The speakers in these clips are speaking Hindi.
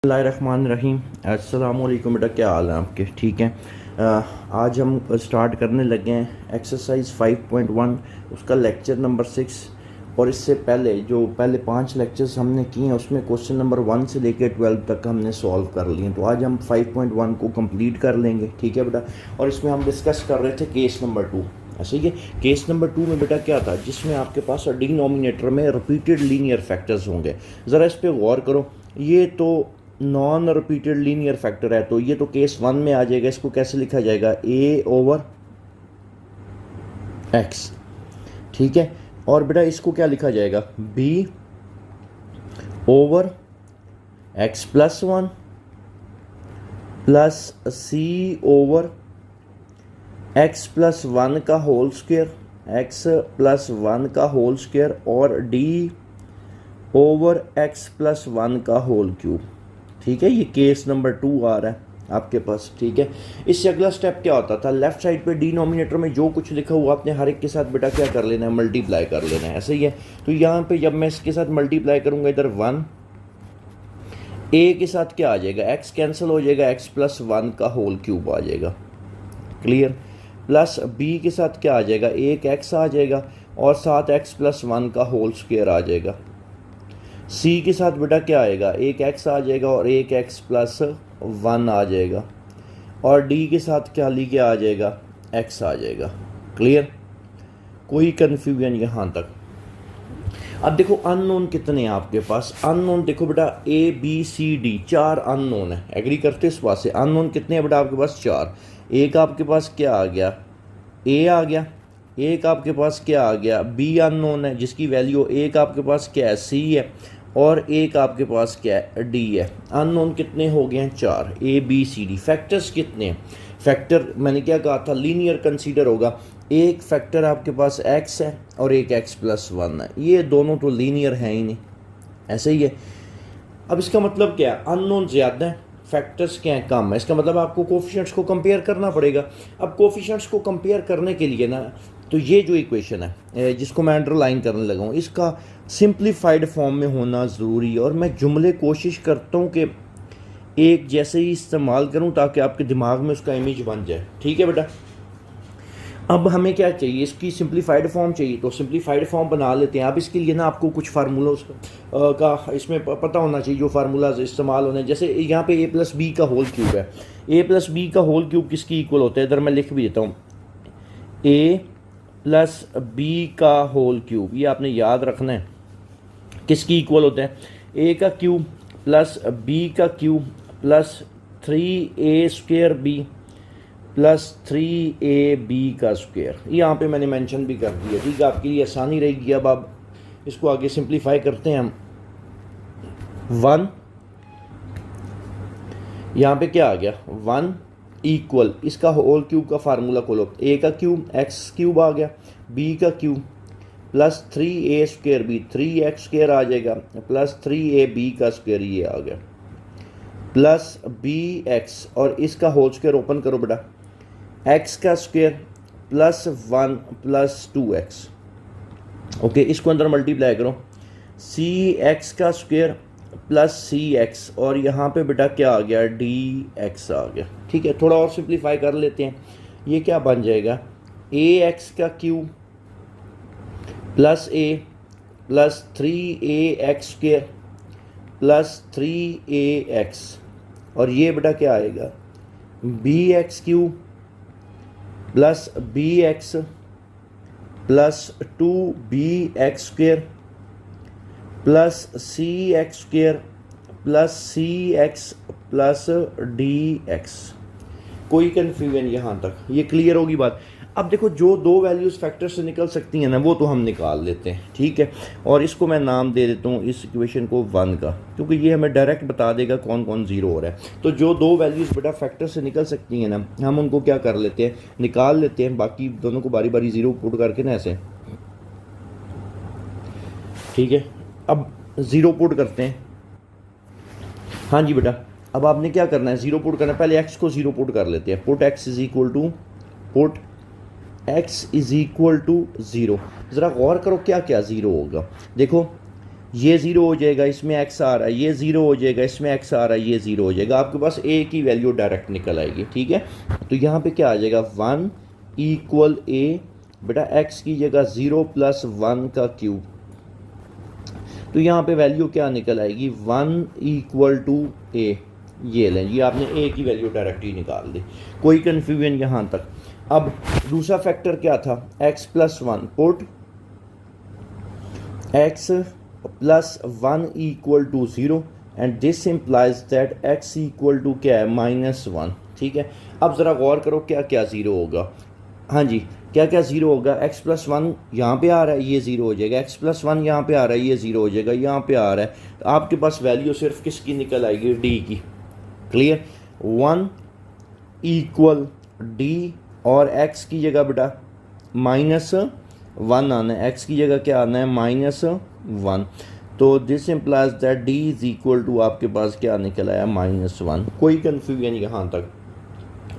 बिस्मिल्लाहिर्रहमानिर्रहीम। अस्सलाम वालेकुम बेटा, क्या हाल है आपके? ठीक हैं। आज हम स्टार्ट करने लगे हैं एक्सरसाइज 5.1, उसका लेक्चर नंबर 6। और इससे पहले जो पहले 5 लेक्चर्स हमने किए हैं उसमें क्वेश्चन नंबर 1 से लेकर 12 तक हमने सॉल्व कर लिए। तो आज हम 5.1 को कंप्लीट कर लेंगे, ठीक है बेटा। और इसमें हम डिस्कस कर रहे थे केस नंबर 2। ऐसे ही केस नंबर 2 में बेटा क्या था, जिसमें आपके पास डिनोमिनेटर में रिपीटेड लीनियर फैक्टर्स होंगे। ज़रा इस पर गौर करो। ये तो नॉन रिपीटेड लीनियर फैक्टर है, तो ये तो केस 1 में आ जाएगा। इसको कैसे लिखा जाएगा? a ओवर x, ठीक है। और बेटा इसको क्या लिखा जाएगा? b over x plus 1 plus c over x plus 1 का होल स्क्वायर, x प्लस 1 का होल स्क्वायर, और d ओवर x प्लस 1 का होल क्यूब। ठीक है, ये केस नंबर 2 आ रहा है आपके पास, ठीक है। इससे अगला स्टेप क्या होता था? लेफ्ट साइड पे डिनोमिनेटर में जो कुछ लिखा हुआ आपने हर एक के साथ बेटा क्या कर लेना है? मल्टीप्लाई कर लेना है। ऐसे ही है। तो यहाँ पे जब मैं इसके साथ मल्टीप्लाई करूँगा, इधर 1 a के साथ क्या आ जाएगा? x कैंसिल हो जाएगा, x प्लस 1 का होल क्यूब आ जाएगा। क्लियर? प्लस b के साथ क्या आ जाएगा? एक x आ जाएगा और साथ x प्लस 1 का होल स्क्वायर आ जाएगा। c के साथ बेटा क्या आएगा? एक x आ जाएगा और एक x प्लस 1 आ जाएगा। और d के साथ क्या लिखे आ जाएगा? x आ जाएगा। क्लियर? कोई कन्फ्यूजन यहाँ तक? अब देखो अननोन कितने हैं आपके पास? अननोन देखो बेटा a b c d 4 unknown है। एग्री करते इस बात से? अननोन कितने हैं बेटा आपके पास? 4। एक आपके पास क्या आ गया? a आ गया। एक आपके पास क्या आ गया? b अननोन है जिसकी वैल्यू, एक आपके पास क्या है? c है। और एक आपके पास क्या है? डी है। अननोन कितने हो गए हैं? 4। A B C D. Factors कितने हैं? फैक्टर मैंने क्या कहा था? लीनियर कंसीडर होगा। एक फैक्टर आपके पास x है और एक x प्लस 1 है। ये दोनों तो लीनियर हैं ही नहीं। ऐसे ही है। अब इसका मतलब क्या है? अननोन ज़्यादा है, फैक्टर्स क्या हैं? कम है। इसका मतलब आपको कोफिशिएंट्स को कंपेयर करना पड़ेगा। अब कोफिशिएंट्स को कंपेयर करने के लिए ना, तो ये जो इक्वेशन है जिसको मैं अंडरलाइन करने लगा हूँ, इसका सिंप्लीफाइड फॉर्म में होना ज़रूरी है। और मैं जुमले कोशिश करता हूँ कि एक जैसे ही इस्तेमाल करूँ ताकि आपके दिमाग में उसका इमेज बन जाए। ठीक है बेटा। अब हमें क्या चाहिए? इसकी सिंप्लीफाइड फॉर्म चाहिए, तो सिंप्लीफाइड फॉर्म बना लेते हैं। अब इसके लिए ना आपको कुछ फार्मूला उसका का इसमें पता होना चाहिए, जो फार्मूलाज इस्तेमाल होने। जैसे यहाँ पे a प्लस बी का होल क्यूब है। a प्लस बी का होल क्यूब किसकी इक्वल होता है? इधर मैं लिख भी देता हूँ, a प्लस बी का होल क्यूब। ये आपने याद रखना है, किसकी इक्वल होता है? a का क्यूब प्लस b का cube plus 3a square b plus 3ab का स्क्वायर। यहाँ पे मैंने मेंशन भी कर दिया, ठीक है, आपके लिए आसानी रहेगी। अब आप इसको आगे सिंप्लीफाई करते हैं हम। 1 यहाँ पे क्या आ गया? 1 इक्वल, इसका होल क्यूब का फार्मूला खोलो। a का क्यूब x क्यूब आ गया, b का cube plus 3a square b, 3x square आ जाएगा, प्लस 3ab का स्क्वायर ये आ गया, प्लस bx, और इसका होल स्क्वायर ओपन करो बेटा, x का square plus 1 plus 2x। Okay, इसको अंदर मल्टीप्लाई करो, cx का स्क्वायर प्लस cx, और यहाँ पे बेटा क्या आ गया? dx आ गया। ठीक है, थोड़ा और सिंप्लीफाई कर लेते हैं। ये क्या बन जाएगा? ax का cube plus a plus 3ax square plus 3ax, और ये बेटा क्या आएगा? bx cube plus bx plus 2bx square plus cx square plus cx plus dx। कोई कन्फ्यूजन यहाँ तक? ये क्लियर होगी बात? अब देखो, जो दो वैल्यूज़ फैक्टर से निकल सकती हैं ना, वो तो हम निकाल लेते हैं, ठीक है। और इसको मैं नाम दे देता हूँ इस इक्वेशन को 1 का, क्योंकि ये हमें डायरेक्ट बता देगा कौन कौन ज़ीरो हो रहा है। तो जो दो वैल्यूज़ बेटा फैक्टर से निकल सकती हैं ना, हम उनको क्या कर लेते हैं? निकाल लेते हैं। बाकी दोनों को बारी बारी ज़ीरो पुट करके ना ऐसे, ठीक है। अब ज़ीरो पुट करते हैं। हाँ जी बेटा, अब आपने क्या करना है? ज़ीरो पुट करना है। पहले एक्स को ज़ीरो पुट कर लेते हैं। Put X is equal to, put x is equal to 0। ज़रा गौर करो क्या क्या ज़ीरो होगा। देखो ये ज़ीरो हो जाएगा, इसमें एक्स आ रहा है, ये ज़ीरो हो जाएगा, इसमें एक्स आ रहा है, ये ज़ीरो हो जाएगा, आपके पास ए की वैल्यू डायरेक्ट निकल आएगी। ठीक है, तो यहाँ पे क्या आ जाएगा 1 इक्वल ए, बेटा एक्स की जगह 0 प्लस 1 का क्यूब, तो यहाँ पे वैल्यू क्या निकल आएगी 1 इक्वल टू ए। ये लें जी, आपने ए की वैल्यू डायरेक्ट ही निकाल दी, कोई कन्फ्यूजन यहाँ तक। अब दूसरा फैक्टर क्या था, x plus 1, put x plus 1 equal to 0 and this implies that x equal to क्या है -1। ठीक है, अब ज़रा गौर करो क्या क्या ज़ीरो होगा। हाँ जी, क्या क्या ज़ीरो होगा, x प्लस 1 यहाँ पे आ रहा है, ये ज़ीरो हो जाएगा, x प्लस 1 यहाँ पे आ रहा है, ये ज़ीरो हो जाएगा, यहाँ पे आ रहा है, तो आपके पास वैल्यू सिर्फ किसकी निकल आएगी, d की। क्लियर, 1 इक्वल d और x की जगह बेटा -1 आना है, x की जगह क्या आना है -1, तो this implies that d is equal to आपके पास क्या निकल आया -1। कोई कन्फ्यूजन यहाँ तक।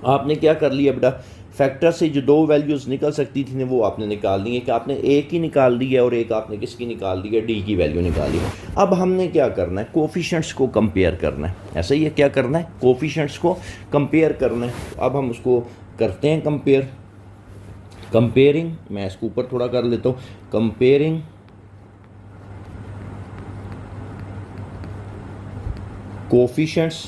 आपने क्या कर लिया बेटा, फैक्टर से जो दो वैल्यूज़ निकल सकती थी वो आपने निकाल दी है, कि आपने ए की निकाल दी है और एक आपने किसकी निकाल दी है, डी की वैल्यू निकाली है। अब हमने क्या करना है, कोफिशेंट्स को कंपेयर करना है, ऐसा ही है, क्या करना है, कोफिशेंट्स को कंपेयर करना है। अब हम उसको करते हैं कंपेयरिंग, मैं इसको ऊपर थोड़ा कर लेता हूँ, कंपेयरिंग कोफिशेंट्स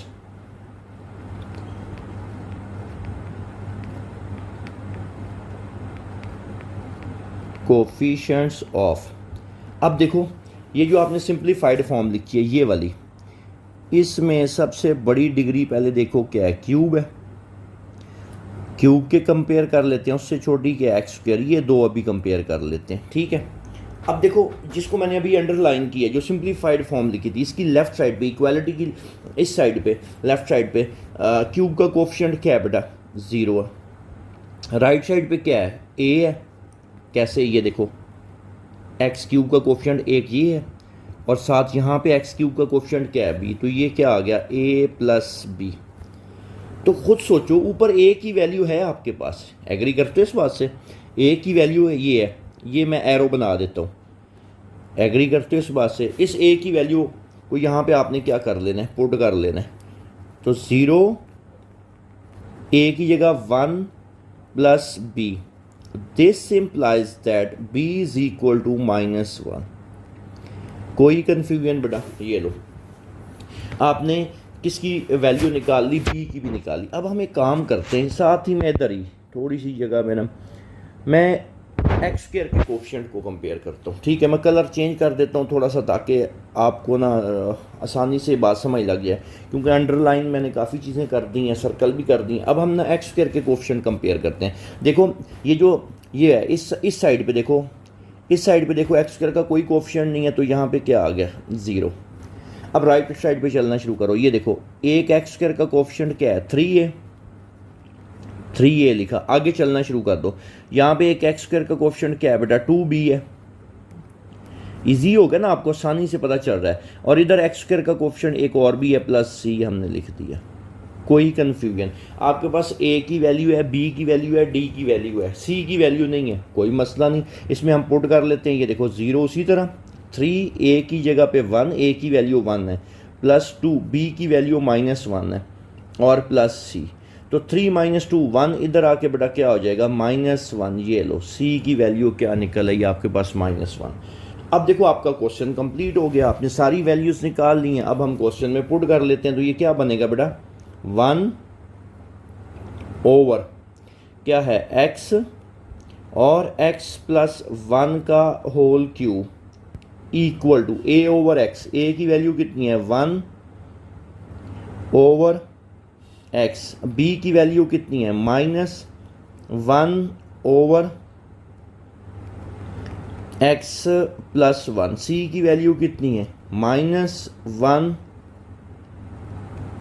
कोफिशेंट्स ऑफ। अब देखो ये जो आपने सिंप्लीफाइड फॉर्म लिखी है ये वाली, इसमें सबसे बड़ी डिग्री पहले देखो क्या है, क्यूब है, क्यूब के कंपेयर कर लेते हैं, उससे छोटी क्या है x², ये दो अभी कंपेयर कर लेते हैं। ठीक है, अब देखो जिसको मैंने अभी अंडरलाइन किया है, जो सिंप्लीफाइड फॉर्म लिखी थी, इसकी लेफ्ट साइड पे इक्वालिटी की इस साइड पे लेफ्ट साइड पे क्यूब का कोफिशिएंट क्या है बेटा 0 है, राइट साइड पे क्या है a है, कैसे, ये देखो एक्स क्यूब का कोफिशिएंट एक ये है और साथ यहाँ पे एक्स क्यूब का कोफिशिएंट क्या है b, तो ये क्या आ गया a प्लस बी। तो खुद सोचो, ऊपर a की वैल्यू है आपके पास, एग्री करते हो इस बात से, a की वैल्यू है, ये मैं एरो बना देता हूँ, एग्री करते हो इस बात से। इस a की वैल्यू को यहाँ पे आपने क्या कर लेना है, पुट कर लेना है, तो 0 a की जगह 1 plus b, this implies that b is equal to -1। कोई कन्फ्यूजन बेटा, ये लो आपने किसकी वैल्यू निकाल ली, b की भी निकाली। अब हम एक काम करते हैं, साथ ही में इधर ही थोड़ी सी जगह में ना मैं x² के कोफिशिएंट को कंपेयर करता हूँ। ठीक है, मैं कलर चेंज कर देता हूँ थोड़ा सा, ताकि आपको ना आसानी से बात समझ लग जाए, क्योंकि अंडरलाइन मैंने काफ़ी चीज़ें कर दी हैं, सर्कल भी कर दी हैं। अब हम ना x² के कोफिशिएंट कंपेयर करते हैं। देखो ये जो ये है, इस साइड पे देखो, इस साइड पे देखो x² का कोई कोफिशिएंट नहीं है, तो यहाँ पे क्या आ गया 0। अब राइट साइड पे चलना शुरू करो, ये देखो एक x² का कोफिशिएंट क्या है 3a लिखा, आगे चलना शुरू कर दो, यहाँ पे एक x² का कोफिशिएंट क्या है बेटा 2b है, इजी हो गया ना, आपको आसानी से पता चल रहा है। और इधर x² का कोफिशिएंट एक और भी है प्लस c हमने लिख दिया। कोई कन्फ्यूजन, आपके पास a की वैल्यू है, b की वैल्यू है, d की वैल्यू है, c की वैल्यू नहीं है, कोई मसला नहीं, इसमें हम पुट कर लेते हैं। ये देखो 0 उसी तरह, 3a की जगह पे 1, a की वैल्यू 1 है, प्लस 2 b की वैल्यू -1 है और प्लस c, तो 3 - 2 1, इधर आके बेटा क्या हो जाएगा -1। ये लो c की वैल्यू क्या निकल आई आपके पास -1। अब देखो आपका क्वेश्चन कंप्लीट हो गया, आपने सारी वैल्यूज़ निकाल ली हैं। अब हम क्वेश्चन में पुट कर लेते हैं, तो ये क्या बनेगा बेटा 1 ओवर क्या है x और x प्लस 1 का whole cube equal to a over x, a की वैल्यू कितनी है 1 ओवर x, b की वैल्यू कितनी है -1 ओवर x प्लस 1, c की वैल्यू कितनी है -1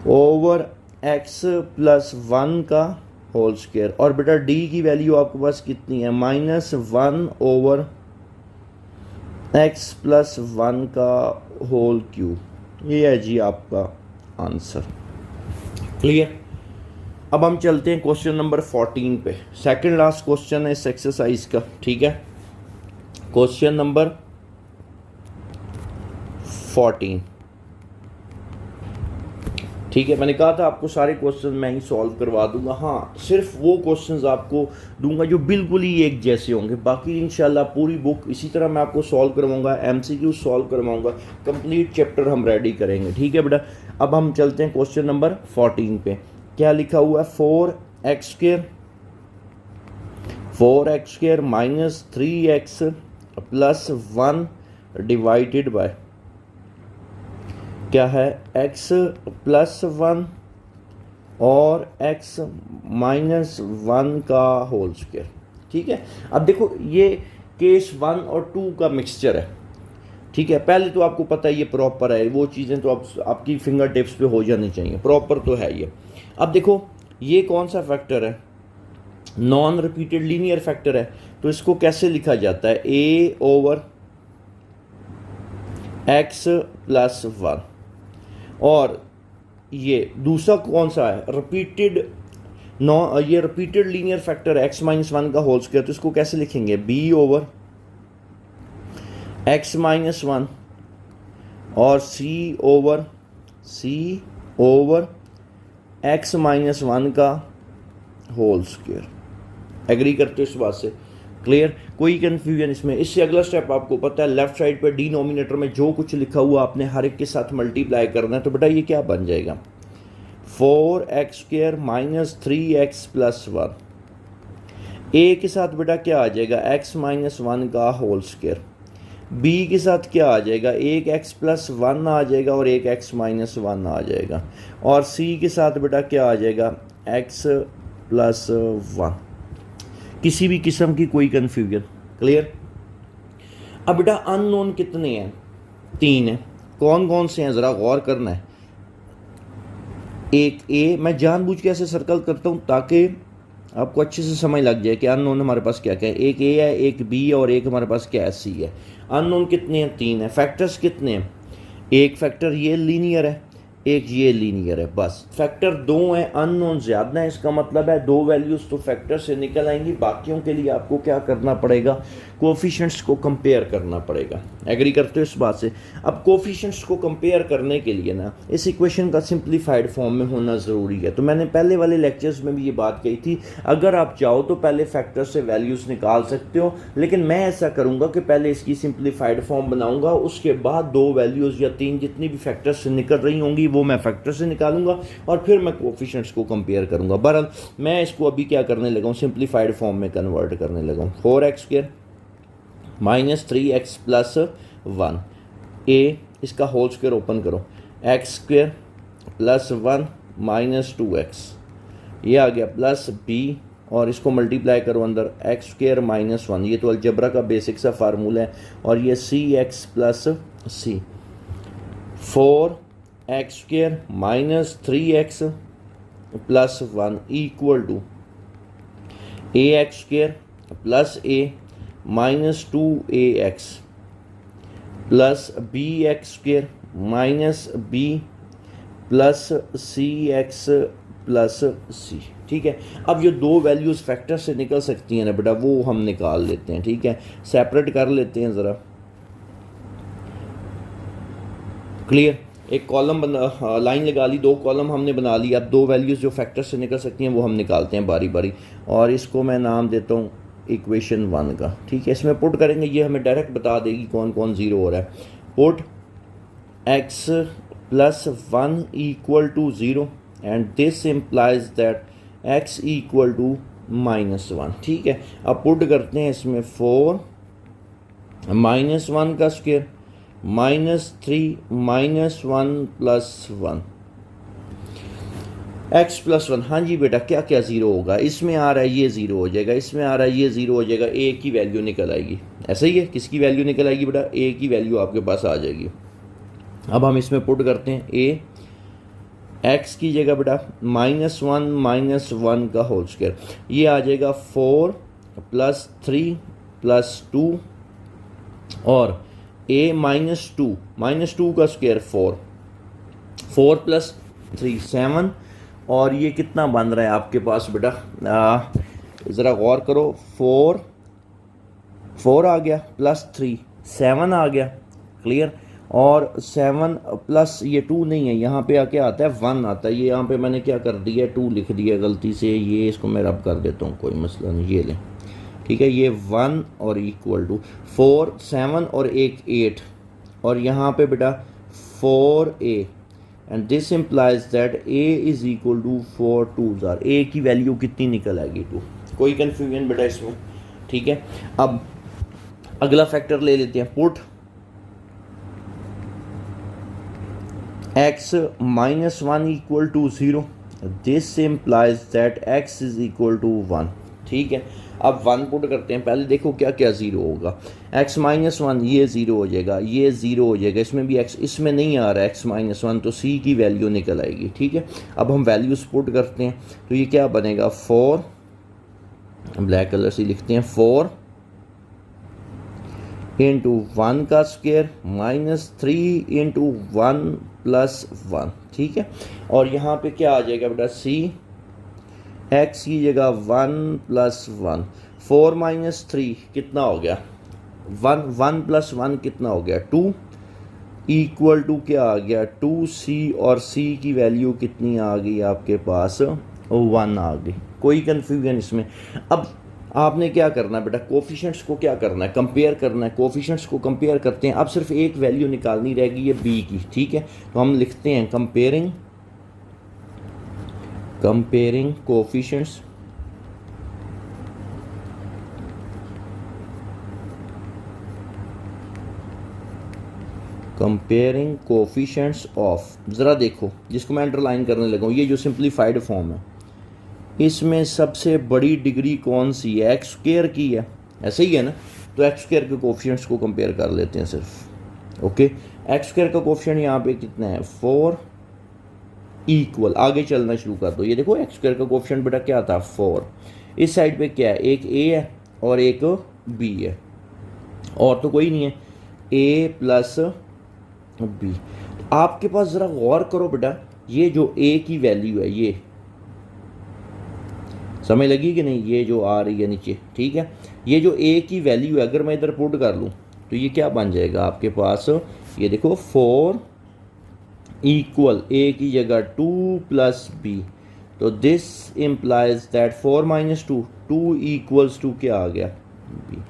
ओवर x प्लस 1 का होल स्क्वायर, और बेटा d की वैल्यू आपके पास कितनी है -1 ओवर x प्लस 1 का होल क्यूब। ये है जी आपका आंसर। क्लियर। अब हम चलते हैं क्वेश्चन नंबर 14 पे, सेकंड लास्ट क्वेश्चन है इस एक्सरसाइज का। ठीक है, क्वेश्चन नंबर 14। ठीक है, मैंने कहा था आपको सारे क्वेश्चन मैं ही सॉल्व करवा दूंगा। हाँ, सिर्फ वो क्वेश्चंस आपको दूंगा जो बिल्कुल ही एक जैसे होंगे, बाकी इंशाल्लाह पूरी बुक इसी तरह मैं आपको सॉल्व करवाऊंगा, MCQ सॉल्व करवाऊंगा, कंप्लीट चैप्टर हम रेडी करेंगे। ठीक है बेटा, अब हम चलते हैं क्वेश्चन नंबर 14 पे। क्या लिखा हुआ है? 4x² minus 3x plus 1 divided by क्या है? x प्लस 1 और x माइनस 1 का होल स्क्वायर। ठीक है, अब देखो ये केस 1 और 2 का मिक्सचर है। ठीक है, पहले तो आपको पता है ये प्रॉपर है, वो चीज़ें तो आपकी फिंगर टिप्स पे हो जानी चाहिए, प्रॉपर तो है ये। अब देखो ये कौन सा फैक्टर है? नॉन रिपीटेड लीनियर फैक्टर है, तो इसको कैसे लिखा जाता है? a over x plus 1। और ये दूसरा कौन सा है? रिपीटेड ये रिपीटेड लीनियर फैक्टर है x माइनस 1 का होल स्क्वायर, तो इसको कैसे लिखेंगे? b ओवर x माइनस 1 और c ओवर x माइनस 1 का होल स्क्वायर। एग्री करते हो इस बात से? क्लियर? कोई कंफ्यूजन इसमें? इससे अगला स्टेप आपको पता है, लेफ्ट साइड पे डिनोमिनेटर में जो कुछ लिखा हुआ आपने हर एक के साथ मल्टीप्लाई करना है। तो बेटा ये क्या बन जाएगा? 4x² minus 3x plus 1। a के साथ बेटा क्या आ जाएगा? x माइनस 1 का होल स्क्वायर। b के साथ क्या आ जाएगा? एक x प्लस 1 आ जाएगा और एक x माइनस 1 आ जाएगा। और c के साथ बेटा क्या आ जाएगा? x plus 1। किसी भी किस्म की कोई कंफ्यूजन? क्लियर? अब बेटा अननोन कितने हैं? 3 हैं। कौन कौन से हैं ज़रा गौर करना है। एक ए, मैं जानबूझ के ऐसे सर्कल करता हूँ ताकि आपको अच्छे से समझ लग जाए कि अननोन हमारे पास क्या क्या है। एक ए है, एक बी है और एक हमारे पास क्या है? सी है। अननोन कितने हैं? 3 है। फैक्टर्स कितने हैं? एक फैक्टर ये लीनियर है, एक ये लीनियर है, बस। फैक्टर 2 है, अननोन ज़्यादा है, इसका मतलब है 2 वैल्यूज़ तो फैक्टर से निकल आएंगी। बाकियों के लिए आपको क्या करना पड़ेगा? कोफिशिएंट्स को कंपेयर करना पड़ेगा। एग्री करते हो इस बात से? अब कोफिशिएंट्स को कंपेयर करने के लिए ना इस इक्वेशन का सिंप्लीफाइड फॉर्म में होना ज़रूरी है। तो मैंने पहले वाले लेक्चर्स में भी ये बात कही थी, अगर आप चाहो तो पहले फैक्टर से वैल्यूज़ निकाल सकते हो, लेकिन मैं ऐसा करूँगा कि पहले इसकी सिंप्लीफाइड फॉर्म बनाऊँगा, उसके बाद 2 वैल्यूज़ या 3 जितनी भी फैक्टर से निकल रही होंगी वो मैं फैक्टर से निकालूंगा और फिर मैं कोफिशिएंट्स को कंपेयर करूंगा। बहरहाल मैं इसको अभी क्या करने लगा हूँ? सिंप्लीफाइड फॉर्म में कन्वर्ट करने लगा हूँ। 4x² minus 3x plus 1 a, इसका होल स्क्वायर ओपन करो, x² प्लस 1 माइनस 2x, ये आ गया, प्लस b और इसको मल्टीप्लाई करो अंदर, x² माइनस 1, ये तो अलजबरा का बेसिक सा फार्मूला है, और ये cx plus c। 4x² minus 3x plus 1 equal to ax² plus a minus 2ax plus bx² minus b plus cx plus c। ठीक है, अब जो 2 वैल्यूज़ फैक्टर से निकल सकती हैं ना बेटा, वो हम निकाल लेते हैं। ठीक है, सेपरेट कर लेते हैं ज़रा। क्लियर? एक कॉलम बना, लाइन लगा ली, 2 कॉलम हमने बना ली। अब 2 वैल्यूज़ जो फैक्टर से निकल सकती हैं वो हम निकालते हैं बारी बारी, और इसको मैं नाम देता हूँ इक्वेशन 1 का। ठीक है, इसमें पुट करेंगे, ये हमें डायरेक्ट बता देगी कौन कौन ज़ीरो हो रहा है। Put x plus 1 equal to 0 and this implies that x equal to minus 1। ठीक है, अब पुट करते हैं इसमें 4 माइनस 1 का square minus 3 minus 1 plus 1 x plus 1। हाँ जी बेटा, क्या क्या ज़ीरो होगा? इसमें आ रहा है ये ज़ीरो हो जाएगा, इसमें आ रहा है ये ज़ीरो हो जाएगा, a की वैल्यू निकल आएगी। ऐसा ही है, किसकी वैल्यू निकल आएगी बेटा? a की वैल्यू आपके पास आ जाएगी। अब हम इसमें पुट करते हैं a, x की जगह बेटा माइनस 1 का होल स्क्वायर, ये आ जाएगा 4 प्लस 3 प्लस 2 और a माइनस 2 का स्क्वायर 4 प्लस 3 7, और ये कितना बन रहा है आपके पास बेटा? ज़रा गौर करो, 4 आ गया प्लस 3 7 आ गया। क्लियर? और 7 प्लस ये 2 नहीं है, यहाँ पे आके आता है 1 आता है। ये यहाँ पे मैंने क्या कर दिया, 2 लिख दिया गलती से, ये इसको मैं रब कर देता हूँ, कोई मसला नहीं, ये लें, ठीक है। ये 1 और इक्वल टू 4 7 और 1 8, और यहाँ पे बेटा 4a, and this implies that a is equal to 4 2s are, a की वैल्यू कितनी निकल आएगी 2। कोई कन्फ्यूजन बेटा इसमें, ठीक है। अब अगला फैक्टर ले लेते हैं, put x minus 1 equal to 0, this implies that x is equal to 1, ठीक है। अब 1 पुट करते हैं, पहले देखो क्या क्या 0 होगा, x माइनस 1 ये 0 हो जाएगा, ये 0 हो जाएगा, इसमें भी x, इसमें नहीं आ रहा है x माइनस 1, तो c की वैल्यू निकल आएगी, ठीक है। अब हम वैल्यूज पुट करते हैं, तो ये क्या बनेगा, 4, ब्लैक कलर से लिखते हैं, 4 इंटू 1 का स्क्वायर माइनस 3 इंटू 1 प्लस 1, ठीक है। और यहाँ पे क्या आ जाएगा बेटा, c x की जगह 1 प्लस 1, 4 माइनस 3 कितना हो गया, 1, 1 प्लस 1 कितना हो गया, 2, इक्वल टू क्या आ गया, 2c, और c की वैल्यू कितनी आ गई आपके पास, 1 आ गई। कोई कन्फ्यूजन इसमें। अब आपने क्या करना है बेटा, कोफिशिएंट्स को क्या करना है, कंपेयर करना है, कोफिशिएंट्स को कंपेयर करते हैं। अब सिर्फ एक वैल्यू निकालनी रहेगी, ये b की, ठीक है। तो हम लिखते हैं comparing coefficients comparing coefficients of, ज़रा देखो जिसको मैं अंडरलाइन करने लगा हूँ, ये जो सिंप्लीफाइड फॉर्म है, इसमें सबसे बड़ी डिग्री कौन सी है, एक्स स्क्वायर की है, ऐसे ही है ना। तो एक्स स्क्वायर के कोफिशिएंट्स को कंपेयर कर लेते हैं सिर्फ, ओके। एक्स स्क्वायर का कोफिशिएंट यहाँ पे कितना है, 4, इक्वल, आगे चलना शुरू कर दो। ये देखो एक्स स्क्वायर का कोफिशिएंट बेटा क्या था, 4, इस साइड पे क्या है, एक a है और एक b है, और तो कोई नहीं है, a प्लस b। आपके पास ज़रा गौर करो बेटा, ये जो a की वैल्यू है, ये समझ लगी कि नहीं, ये जो आ रही है नीचे, ठीक है। ये जो a की वैल्यू है, अगर मैं इधर पुट कर लूँ तो ये क्या बन जाएगा आपके पास, ये देखो 4 इक्वल a की जगह 2 प्लस b, तो this implies that 4 minus 2, 2 equals to क्या आ गया, b।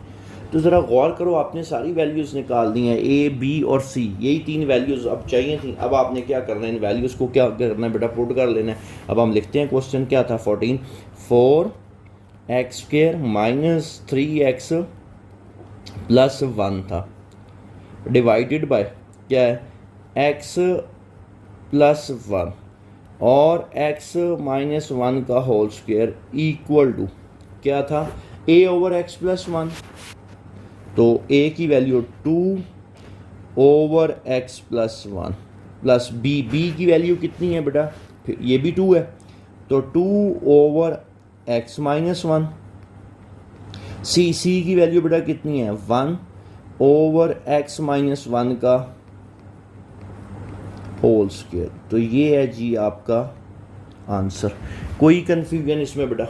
तो ज़रा गौर करो, आपने सारी वैल्यूज़ निकाल दी हैं, a b और c, यही 3 वैल्यूज़ अब चाहिए थी। अब आपने क्या करना है, इन वैल्यूज़ को क्या करना है बेटा, पुट कर लेना है। अब हम लिखते हैं, क्वेश्चन क्या था, 14, 4x square minus 3x plus 1 था, डिवाइडेड बाय क्या है, x प्लस 1 और x माइनस 1 का होल स्क्वायर इक्वल टू क्या था, a ओवर x प्लस 1, तो a की value 2 over x plus 1 plus b की वैल्यू कितनी है बेटा, ये भी 2 है, तो 2 ओवर x माइनस 1, c की वैल्यू बेटा कितनी है, 1 ओवर x माइनस 1 का होल स्क्वायर। तो ये है जी आपका आंसर। कोई कन्फ्यूजन इसमें बेटा,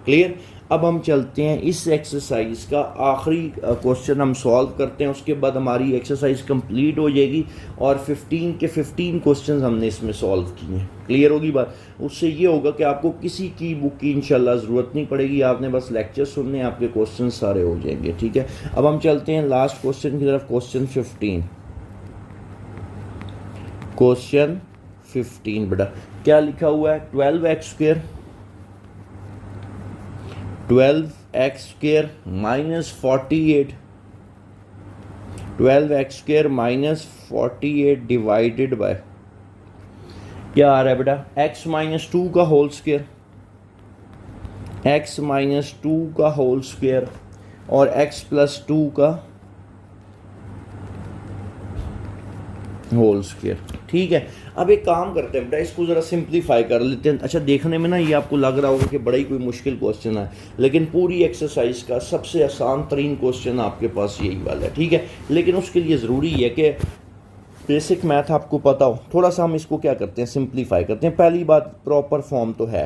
क्लियर। अब हम चलते हैं इस एक्सरसाइज का आखिरी क्वेश्चन हम सॉल्व करते हैं, उसके बाद हमारी एक्सरसाइज कंप्लीट हो जाएगी और 15 के 15 क्वेश्चन हमने इसमें सॉल्व किए हैं। क्लियर होगी बात। उससे ये होगा कि आपको किसी की बुक की इंशाल्लाह ज़रूरत नहीं पड़ेगी, आपने बस लेक्चर सुनने, आपके क्वेश्चन सारे हो जाएंगे, ठीक है। अब हम चलते हैं लास्ट क्वेश्चन की तरफ, क्वेश्चन 15। क्वेश्चन 15 बेटा क्या लिखा हुआ है, 12x square, 12x square minus 48, 12x square minus 48 divided by क्या आ रहा है बेटा, x माइनस 2 का होल स्क्वायर, x माइनस 2 का होल स्क्वायर और x प्लस 2 का होल स्क्वायर, ठीक है। अब एक काम करते हैं बेटा, इसको ज़रा सिंप्लीफाई कर लेते हैं। अच्छा, देखने में ना ये आपको लग रहा होगा कि बड़ा ही कोई मुश्किल क्वेश्चन है, लेकिन पूरी एक्सरसाइज का सबसे आसान तरीन क्वेश्चन आपके पास यही वाला है, ठीक है। लेकिन उसके लिए ज़रूरी है कि बेसिक मैथ आपको पता हो। थोड़ा सा हम इसको क्या करते हैं, सिंप्लीफाई करते हैं। पहली बात, प्रॉपर फॉर्म तो है,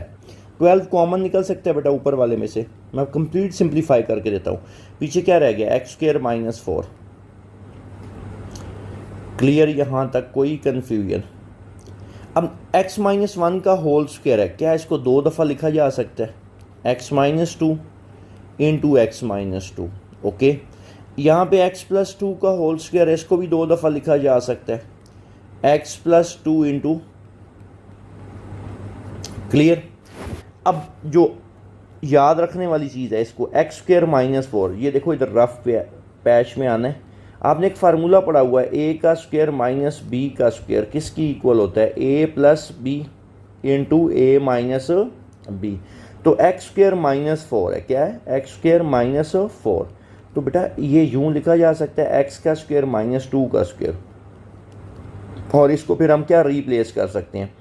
12 कॉमन निकल सकता है बेटा ऊपर वाले में से, मैं कंप्लीट सिंप्लीफाई करके देता हूँ। पीछे क्या रह गया, एक्स स्क्वायर माइनस 4, क्लियर यहाँ तक, कोई कन्फ्यूजन? अब x माइनस वन का होल स्क्वायर है, क्या इसको दो दफ़ा लिखा जा सकता है? x minus two into x minus two. Okay, यहाँ पे x प्लस टू का होल स्क्वायर है, इसको भी दो दफ़ा लिखा जा सकता है, x plus two into. Clear? अब जो याद रखने वाली चीज़ है, इसको एक्स स्क्वायर माइनस फोर, ये देखो इधर रफ पे पैच में आना है। आपने एक फार्मूला पढ़ा हुआ है, ए का स्क्वायर माइनस बी का स्क्वायर किसकी इक्वल होता है? ए प्लस बी इंटू ए माइनस बी। तो एक्स स्क्वायर माइनस फोर है, क्या है? X square minus four. तो बेटा ये यूँ लिखा जा सकता है एक्स का स्क्वायर माइनस टू का स्क्वायर, और इसको फिर हम क्या रिप्लेस कर सकते हैं?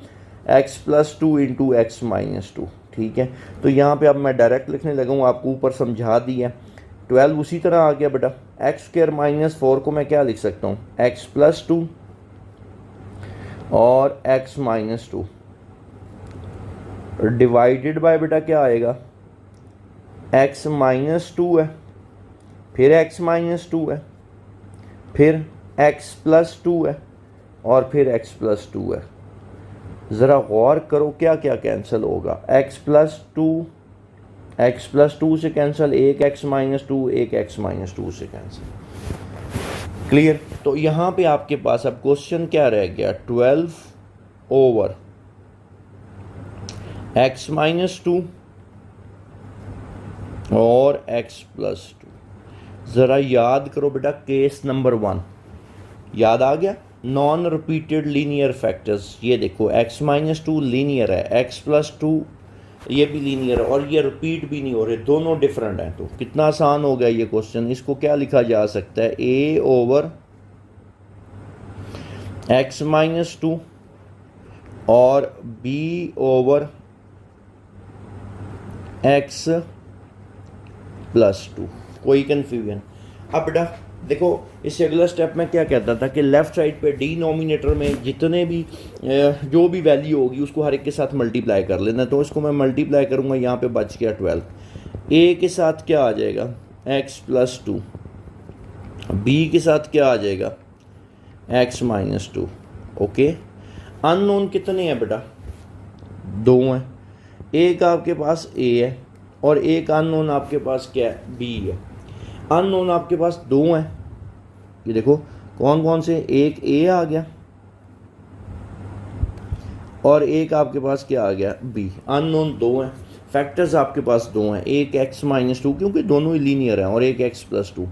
X plus two into x minus two. ठीक है, तो यहाँ पे अब मैं डायरेक्ट लिखने लगा हूँ, आपको ऊपर समझा दिया। 12 उसी तरह आ गया बेटा। एक्स स्क्वायर माइनस फोर को मैं क्या लिख सकता हूँ? एक्स प्लस टू और x minus two divided by बेटा क्या आएगा? एक्स माइनस टू है, फिर एक्स माइनस टू है, फिर एक्स प्लस टू है, और फिर एक्स प्लस टू है। ज़रा गौर करो क्या क्या कैंसिल होगा? एक्स प्लस टू से कैंसिल, एक एक्स माइनस टू, एक एक्स माइनस टू से कैंसिल। क्लियर? तो यहाँ पे आपके पास अब क्वेश्चन क्या रह गया? 12 ओवर एक्स माइनस टू और एक्स प्लस टू। ज़रा याद करो बेटा, केस नंबर 1 याद आ गया? Non repeated linear factors. ये देखो x माइनस टू लीनियर है, x प्लस टू ये भी लीनियर है, और ये रिपीट भी नहीं हो रहे, दोनों डिफरेंट हैं। तो कितना आसान हो गया ये क्वेश्चन। इसको क्या लिखा जा सकता है? a over x minus to और b over x plus two. कोई कन्फ्यूजन? अब बेटा देखो, इससे अगला स्टेप में क्या कहता था कि लेफ़्ट साइड पे डिनोमिनेटर में जितने भी जो भी वैल्यू होगी उसको हर एक के साथ मल्टीप्लाई कर लेना। तो इसको मैं मल्टीप्लाई करूँगा, यहाँ पे बच गया 12। ए के साथ क्या आ जाएगा? X plus to. बी के साथ क्या आ जाएगा? X minus two. Okay, unknown कितने हैं बेटा? 2 हैं। एक आपके पास ए है और एक अननोन आपके पास क्या है? बी है। अननोन आपके पास 2 हैं, ये देखो कौन कौन से? एक ए आ गया और एक आपके पास क्या आ गया? बी। अननोन 2 हैं, फैक्टर्स आपके पास 2 हैं, एक एक्स माइनस टू क्योंकि दोनों ही लीनियर हैं, और एक एक्स प्लस टू।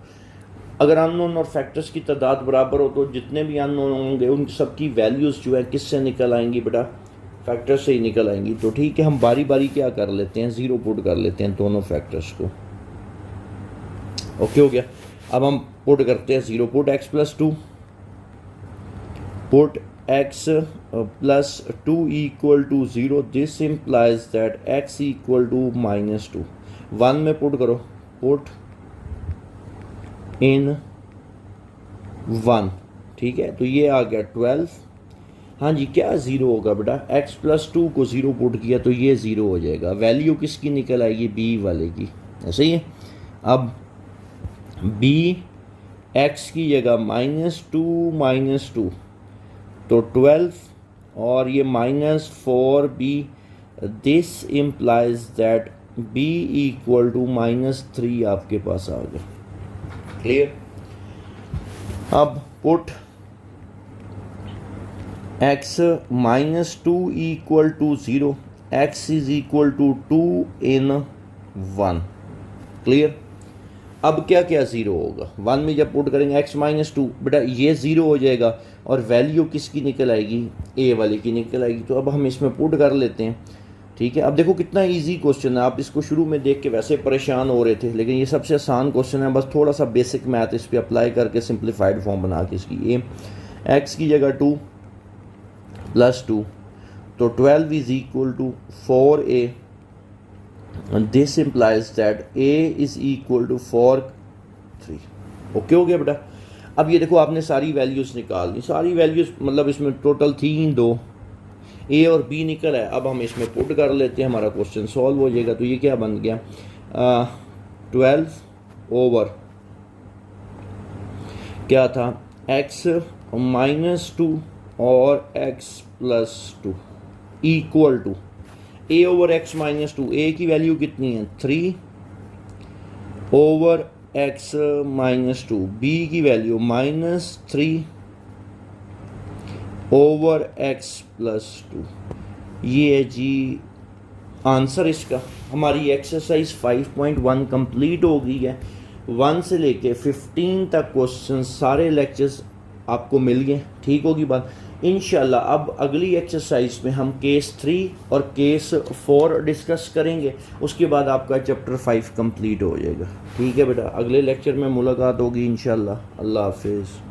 अगर अननोन और फैक्टर्स की तादाद बराबर हो तो जितने भी अननोन होंगे उन सबकी वैल्यूज़ जो है किससे निकल आएंगी बेटा? फैक्टर्स से ही निकल आएंगी। तो ठीक है, हम बारी बारी क्या कर लेते हैं? ज़ीरो पुट कर लेते हैं दोनों फैक्टर्स को। ओके हो गया। अब हम पुट करते हैं zero, put X plus two, put X plus two equal to zero. This implies that X equal to minus two. 1 में पुट करो, पुट इन 1। ठीक है, तो ये आ गया 12। हाँ जी, क्या ज़ीरो होगा बेटा? एक्स प्लस टू को ज़ीरो पुट किया तो ये ज़ीरो हो जाएगा। वैल्यू किसकी निकल आएगी? बी वाले की। ऐसे ही है। अब बी एक्स की जगह माइनस टू, तो 12 और ये minus 4b। This implies that b equal to -3 आपके पास आ गया। क्लियर? अब put x minus two equal to 0, x is equal to 2 in 1। Clear? अब क्या क्या ज़ीरो होगा? 1 में जब पुट करेंगे x माइनस टू, बेटा ये ज़ीरो हो जाएगा, और वैल्यू किसकी निकल आएगी? a वाले की निकल आएगी। तो अब हम इसमें पुट कर लेते हैं। ठीक है, अब देखो कितना इजी क्वेश्चन है। आप इसको शुरू में देख के वैसे परेशान हो रहे थे, लेकिन ये सबसे आसान क्वेश्चन है। बस थोड़ा सा बेसिक मैथ इस पर अप्लाई करके सिंप्लीफाइड फॉर्म बना के इसकी x की जगह 2 प्लस 2, तो 12 is equal to 4a। This implies that a is equal to 3। Okay हो गया बेटा। अब ये देखो आपने सारी वैल्यूज़ निकाल दी, सारी वैल्यूज़ मतलब इसमें टोटल थी 2, a और b निकल है। अब हम इसमें पुट कर लेते हैं, हमारा क्वेश्चन सॉल्व हो जाएगा। तो ये क्या बन गया? 12 ओवर क्या था? x -2 और x+2 equal to a over x -2, a की वैल्यू कितनी है 3 ओवर x -2, b की वैल्यू -3 ओवर x+2। ये है जी आंसर इसका। हमारी एक्सरसाइज 5.1 कंप्लीट हो गई है। 1 से लेके 15 तक क्वेश्चन सारे लेक्चर्स आपको मिल गए। ठीक होगी बात। इंशाल्लाह अब अगली एक्सरसाइज में हम केस 3 और केस 4 डिस्कस करेंगे। उसके बाद आपका चैप्टर 5 कंप्लीट हो जाएगा। ठीक है बेटा, अगले लेक्चर में मुलाकात होगी इंशाल्लाह। अल्लाह हाफिज़।